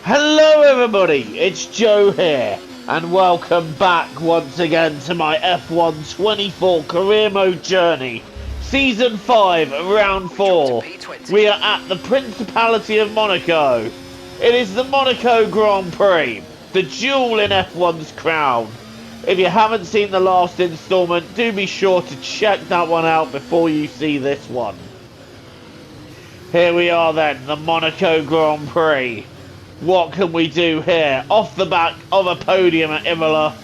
Hello everybody, it's Joe here, and welcome back once again to my F1 24 career mode journey, Season 5, Round 4. We are at the Principality of Monaco. It is the Monaco Grand Prix, the jewel in F1's crown. If you haven't seen the last instalment, do be sure to check that one out before you see this one. Here we are then, the Monaco Grand Prix. What can we do here? Off the back of a podium at Imola,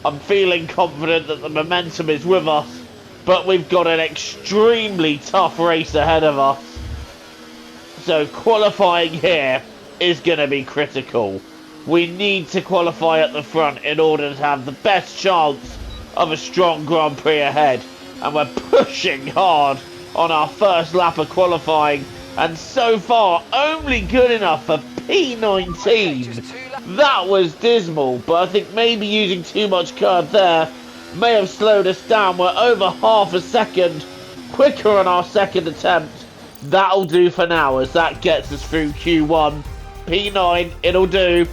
I'm feeling confident that the momentum is with us, but we've got an extremely tough race ahead of us. So qualifying here is going to be critical. We need to qualify at the front in order to have the best chance of a strong Grand Prix ahead. And we're pushing hard on our first lap of qualifying, and so far only good enough for P19. That was dismal, but I think maybe using too much curb there may have slowed us down. We're over half a second quicker on our second attempt. That'll do for now, as that gets us through Q1. P9, it'll do.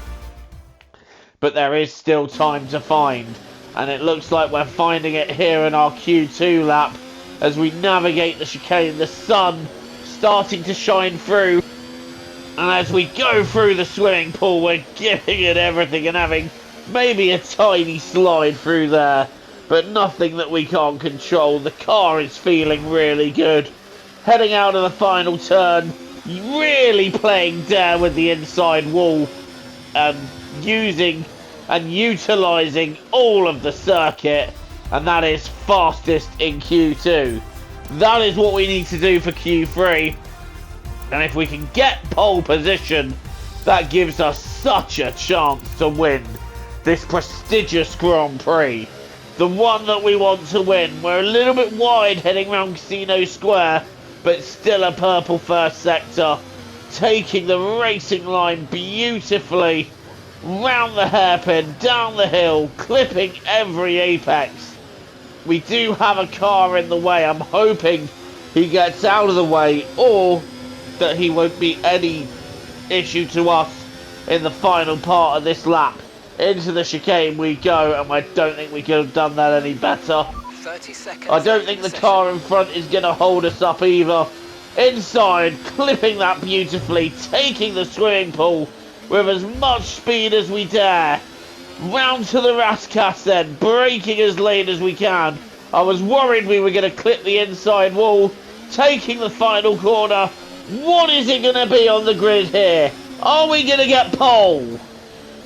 But there is still time to find, and it looks like we're finding it here in our Q2 lap as we navigate the chicane. The sun starting to shine through, and as we go through the swimming pool, we're giving it everything and having maybe a tiny slide through there, but nothing that we can't control. The car is feeling really good. Heading out of the final turn, really playing dare with the inside wall, and using and utilising all of the circuit, and that is fastest in Q2. That is what we need to do for Q3, and if we can get pole position, that gives us such a chance to win this prestigious Grand Prix, the one that we want to win. We're a little bit wide heading around Casino Square, but still a purple first sector, taking the racing line beautifully round the hairpin, down the hill, clipping every apex. We do have a car in the way. I'm hoping he gets out of the way, or that he won't be any issue to us in the final part of this lap. Into the chicane we go, and I don't think we could have done that any better. 30 seconds. I don't think the car in front is going to hold us up either. Inside, clipping that beautifully, taking the swimming pool with as much speed as we dare. Round to the Rascas then, braking as late as we can. I was worried we were going to clip the inside wall. Taking the final corner. What is it going to be on the grid here? Are we going to get pole?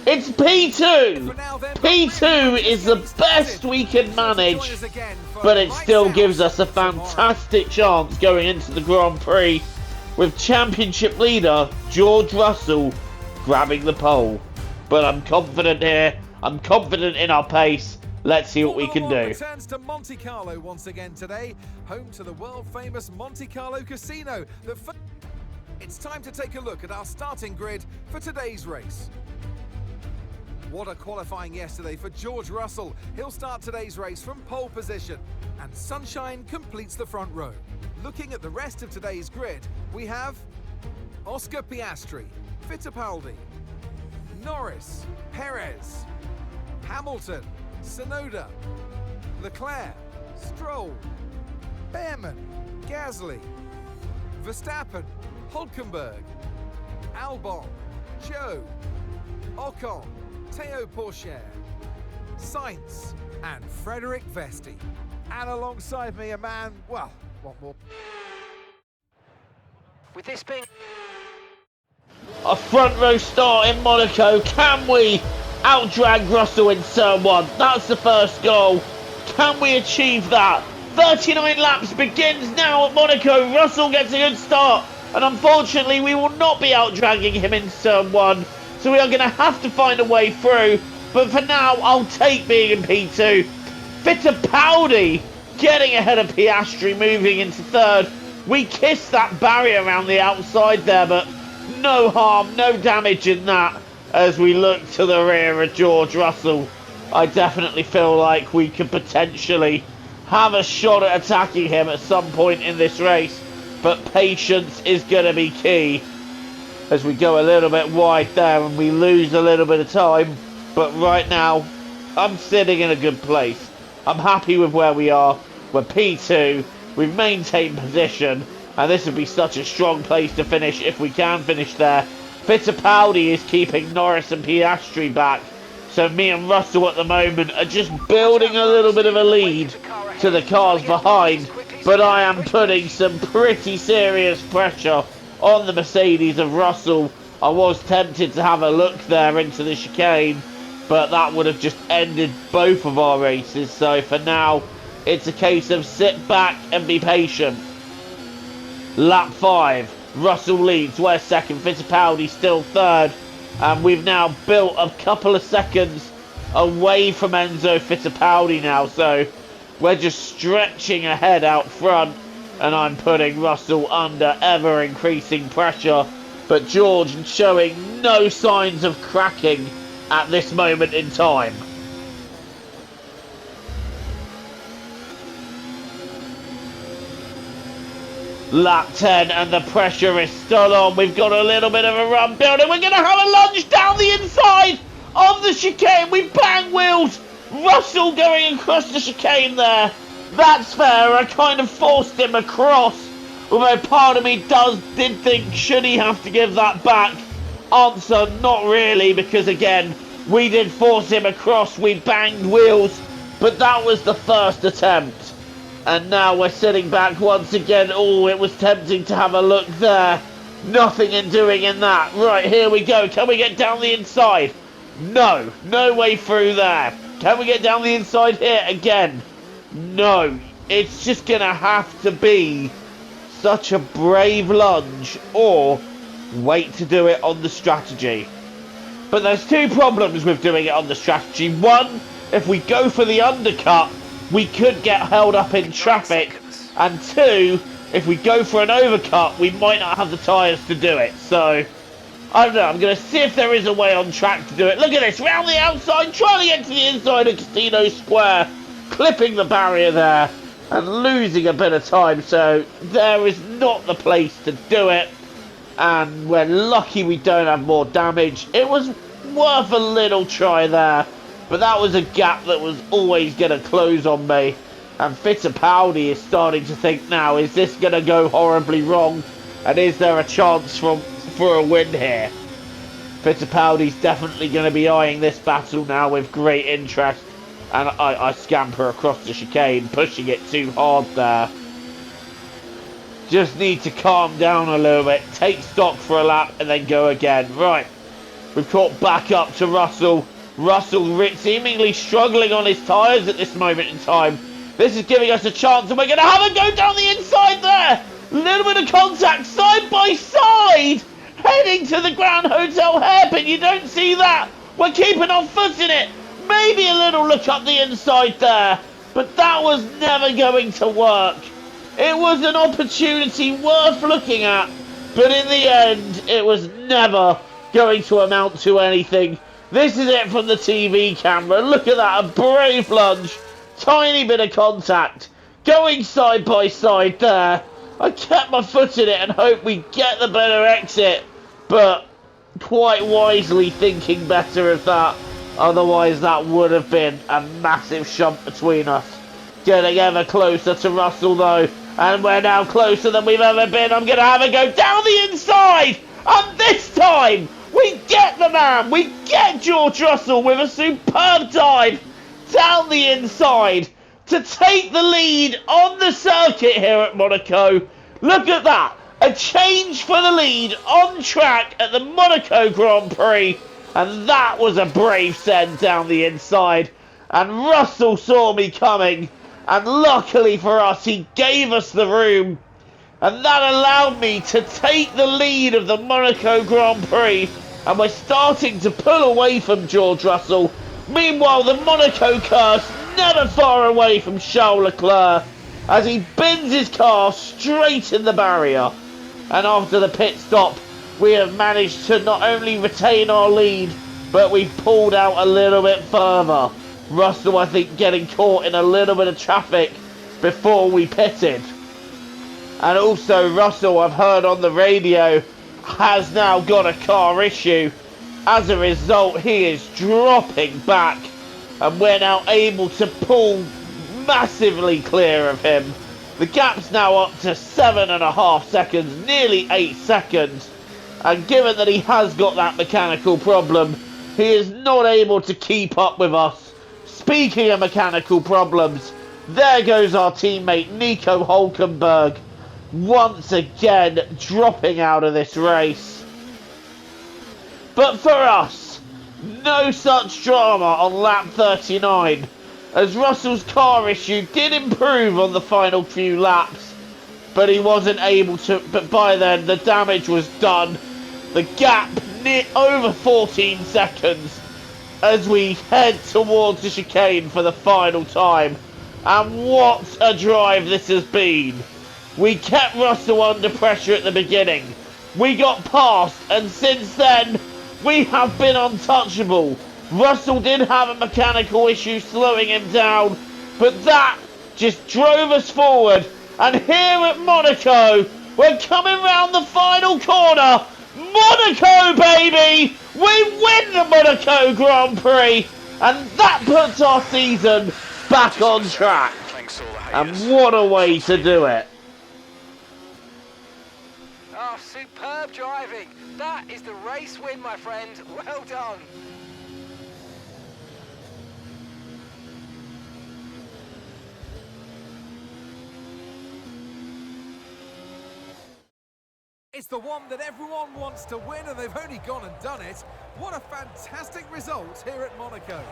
It's P2! P2 is the best we can manage, but it still gives us a fantastic chance going into the Grand Prix with championship leader George Russell grabbing the pole. But I'm confident here. I'm confident in our pace. Let's see what we can do. Returns to Monte Carlo once again today, home to the world-famous Monte Carlo Casino. It's time to take a look at our starting grid for today's race. What a qualifying yesterday for George Russell. He'll start today's race from pole position, and sunshine completes the front row. Looking at the rest of today's grid, we have Oscar Piastri, Fittipaldi, Norris, Perez, Hamilton, Tsunoda, Leclerc, Stroll, Behrman, Gasly, Verstappen, Hulkenberg, Albon, Joe, Ocon, Théo Pourchaire, Sainz, and Frederick Vesti. And alongside me, a man, well, what more? With this being A front row start in Monaco. Can we outdrag Russell in turn one? That's the first goal. Can we achieve that? 39 laps begins now at Monaco. Russell gets a good start, and unfortunately we will not be outdragging him in turn one, so we are going to have to find a way through. But for now, I'll take being in P2. Fittipaldi getting ahead of Piastri, moving into third. We kissed that barrier around the outside there, but no harm, no damage in that as we look to the rear of George Russell. I definitely feel like we could potentially have a shot at attacking him at some point in this race, but patience is going to be key. as we go a little bit wide there and we lose a little bit of time. But right now, I'm sitting in a good place. I'm happy with where we are. We're P2, we've maintained position, and this would be such a strong place to finish if we can finish there. Fittipaldi is keeping Norris and Piastri back, so me and Russell at the moment are just building a little bit of a lead to the cars behind, but I am putting some pretty serious pressure on the Mercedes of Russell. I was tempted to have a look there into the chicane, but that would have just ended both of our races, so for now it's a case of sit back and be patient. Lap 5, Russell leads, we're second, Fittipaldi still third, and we've now built a couple of seconds away from Enzo Fittipaldi now, so we're just stretching ahead out front, and I'm putting Russell under ever increasing pressure, but George showing no signs of cracking at this moment in time. Lap 10 and the pressure is still on. We've got a little bit of a run building. We're going to have a lunge down the inside of the chicane. We bang wheels. Russell going across the chicane there. That's fair. I kind of forced him across. Although part of me did think, should he have to give that back? Answer, not really, because again, we did force him across. We banged wheels. But that was the first attempt. And now we're sitting back once again. Oh, it was tempting to have a look there. Nothing in doing in that. Right, here we go. Can we get down the inside? No. No way through there. Can we get down the inside here again? No. It's just going to have to be such a brave lunge or wait to do it on the strategy. But there's two problems with doing it on the strategy. One, if we go for the undercut, we could get held up in traffic, and two, if we go for an overcut, we might not have the tyres to do it. So, I don't know, I'm going to see if there is a way on track to do it. Look at this, round the outside, trying to get to the inside of Casino Square, clipping the barrier there, and losing a bit of time, so there is not the place to do it, and we're lucky we don't have more damage. It was worth a little try there. But that was a gap that was always going to close on me. And Fittipaldi is starting to think now, is this going to go horribly wrong? And is there a chance for a win here? Fittipaldi's definitely going to be eyeing this battle now with great interest. And I scamper across the chicane, pushing it too hard there. Just need to calm down a little bit, take stock for a lap, and then go again. Right, we've caught back up to Russell. Russell seemingly struggling on his tyres at this moment in time. This is giving us a chance, and we're going to have a go down the inside there. Little bit of contact, side by side, heading to the Grand Hotel hairpin. You don't see that. We're keeping our foot in it. Maybe a little look up the inside there, but that was never going to work. It was an opportunity worth looking at, but in the end, it was never going to amount to anything. This is it from the TV camera. Look at that, a brave lunge. Tiny bit of contact. Going side by side there. I kept my foot in it and hope we get the better exit. But quite wisely thinking better of that. Otherwise that would have been a massive shunt between us. Getting ever closer to Russell though. And we're now closer than we've ever been. I'm going to have a go down the inside. And this time, we get the man. We get George Russell with a superb dive down the inside to take the lead on the circuit here at Monaco. Look at that. A change for the lead on track at the Monaco Grand Prix. And that was a brave send down the inside. And Russell saw me coming. And luckily for us, he gave us the room. And that allowed me to take the lead of the Monaco Grand Prix. And we're starting to pull away from George Russell. Meanwhile, the Monaco curse never far away from Charles Leclerc as he bins his car straight in the barrier. And after the pit stop, we have managed to not only retain our lead, but we've pulled out a little bit further. Russell, I think, getting caught in a little bit of traffic before we pitted. And also, Russell, I've heard on the radio, has now got a car issue. As a result, he is dropping back, and we're now able to pull massively clear of him. The gap's now up to 7.5 seconds, nearly 8 seconds. And given that he has got that mechanical problem, he is not able to keep up with us. Speaking of mechanical problems, there goes our teammate Nico Hulkenberg, once again dropping out of this race. But for us, no such drama on lap 39, as Russell's car issue did improve on the final few laps, but he wasn't able to, but by then the damage was done. The gap near over 14 seconds as we head towards the chicane for the final time. And what a drive this has been. We kept Russell under pressure at the beginning. We got past, and since then, we have been untouchable. Russell did have a mechanical issue slowing him down, but that just drove us forward. And here at Monaco, we're coming round the final corner. Monaco, baby! We win the Monaco Grand Prix, and that puts our season back on track. And what a way to do it. Oh, superb driving. That is the race win, my friend. Well done. It's the one that everyone wants to win, and they've only gone and done it. What a fantastic result here at Monaco.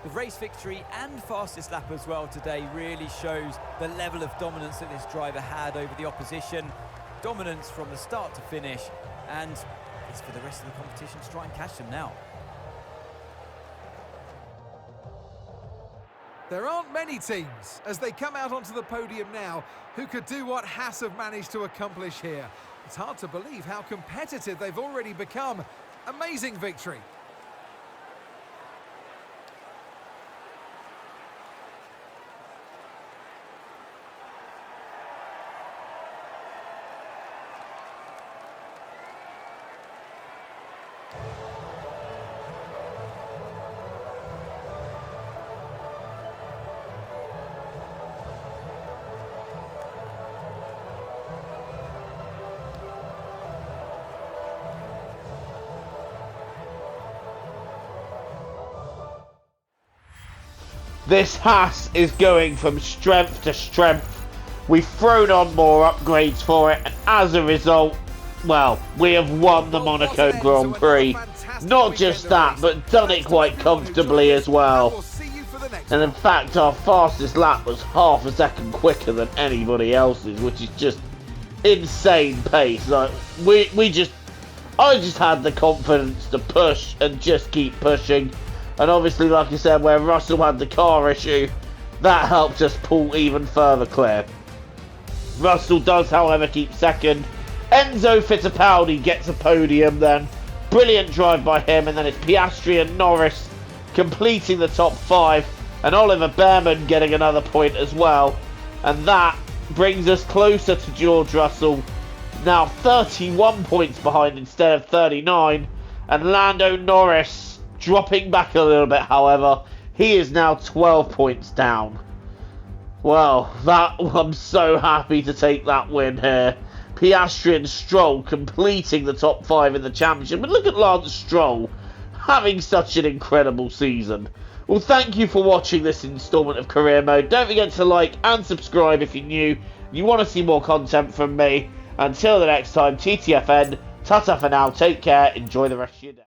The race victory and fastest lap as well today really shows the level of dominance that this driver had over the opposition. Dominance from the start to finish, and it's for the rest of the competition to try and catch them now. There aren't many teams, as they come out onto the podium now, who could do what Haas have managed to accomplish here. It's hard to believe how competitive they've already become. Amazing victory. This Haas is going from strength to strength. We've thrown on more upgrades for it, and as a result, well, we have won the Monaco Grand Prix. Not just that, but done it quite comfortably as well. And in fact, our fastest lap was half a second quicker than anybody else's, which is just insane pace. Like, I just had the confidence to push and just keep pushing. And obviously, like I said, where Russell had the car issue, that helped us pull even further clear. Russell does, however, keep second. Enzo Fittipaldi gets a podium then. Brilliant drive by him, and then it's Piastri and Norris completing the top 5, and Oliver Behrman getting another point as well. And that brings us closer to George Russell, now 31 points behind instead of 39, and Lando Norris dropping back a little bit, however. He is now 12 points down. Well, I'm so happy to take that win here. Piastri and Stroll completing the top 5 in the championship. But look at Lance Stroll having such an incredible season. Well, thank you for watching this instalment of Career Mode. Don't forget to like and subscribe if you're new. You want to see more content from me. Until the next time, TTFN, ta-ta for now, take care, enjoy the rest of your day.